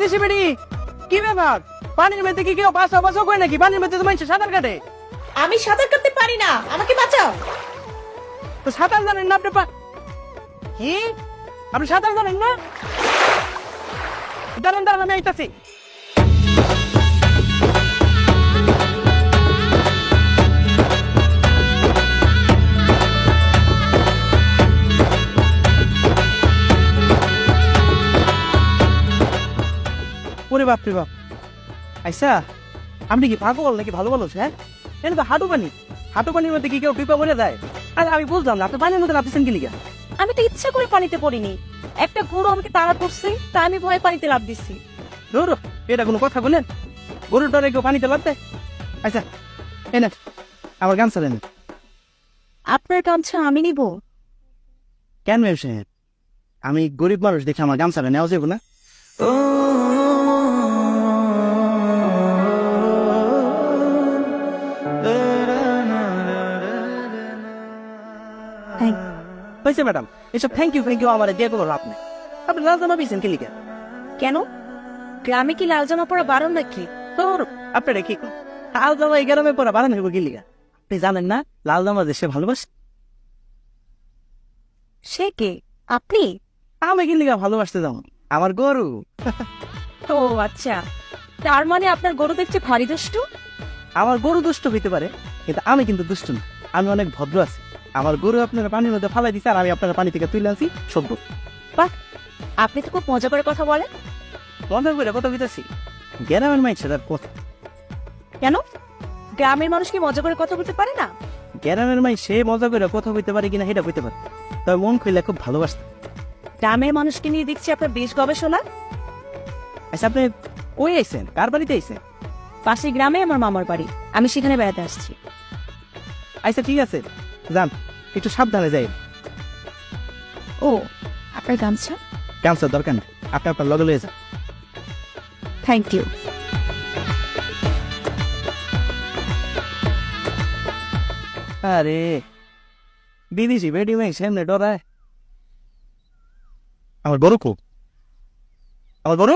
বিদেশি বেড়ি কি ব্যাপার? পানির মধ্যে কি কেউ বাঁচা বাঁচা করে নাকি? পানির মধ্যে তো মানুষ সাঁতার কাটে। আমি সাঁতার কাটতে পারি না, আমাকে বাঁচাও। তো সাঁতার জানেন না আপনি? কি আপনি সাঁতার জানেন না? দাঁড়ান দাঁড়ান, আমি আইতাছি। ওরে বাপ রে বাপ, আইসা আপনি কি পাগল নাকি? ভালো ভালো হ্যাঁ, এটা তো হাঁটু পানি। হাঁটু পানির মধ্যে কি কেউ পিপা পড়ে যায়? আরে আমি বুঝলাম না, আপনি পানির মধ্যে নামতেছেন কি লিগা? আমি তো ইচ্ছা করে পানিতে পড়িনি, একটা গরু আমাকে তাড়া করছে, তাই আমি ভয়ে পানিতে লাফ দিচ্ছি। ধরো, এটা কোনো কথা বলেন? গরুর ডরে কেউ পানিতে লাভ দেয়? আচ্ছা এনে আমার গামছা দেন। আপনার গামছা আমি নিব? কেন ম্যাম সাহেব, আমি গরিব মানুষ দেখে আমার গামছাটা নেওয়া যাবে না? হয়েছে ম্যাডাম, এসব থ্যাংক ইউ আমার দিয়ে কোনো লাভ নেই। আপনি লাল জামা পিছেন কি লিখে? কেন, গ্রামে কি লাল জামা পরা বারণ নাকি? তোর আপনারা কি লাল জামা এই গ্রামে পরা বাড়ানো হইব কি লিখা? আপনি জানেন না লাল জামা দেশে ভালোবাসে? সে কে, আপনি? আমি কি লিখা ভালোবাসতে যাবো? আমার গরু। ও আচ্ছা, তার মানে আপনার গরু দেখছে ভারী দুষ্টু। আমার গরু দুষ্ট হইতে পারে, কিন্তু আমি কিন্তু দুষ্ট না। আমি অনেক ভদ্র আছি। আমার গরু আপনারা পানির মধ্যে ফালাই দিচ্ছে, আর আমি আপনারা পানি থেকে তুলে আনছি সভ্য। বাহ, আপনি তো খুব মজা করে কথা বলেন। মজা করে কথা বলতেছি, গ্রামের মাইছে তার কথা। কেন, গ্রামের মানুষ কি মজা করে কথা বলতে পারে না? গ্রামের মাই সে মজা করে কথা বলতে পারে কিনা সেটা বলতে পারে, তবে মন খুলে খুব ভালোবাসতাম। গ্রামের মানুষকে নিয়ে দেখছি আপনার বেশ গবেষণা। আচ্ছা আপনি কই আইছেন? কার বাড়িতে আইছেন? পাশের গ্রামে আমার মামার বাড়ি, আমি সেখানে বেড়াতে আসছি। আচ্ছা ঠিক আছে, যান, একটু সাবধানে যাই। ও, আপনার গামছা? গামছার দরকার নেই, আপনি আপনার লগে লয়ে যান। Thank you. আরে বিদেশি বেডি মাই সামনে ডরায়। আমার বড় খুব, আমার বড়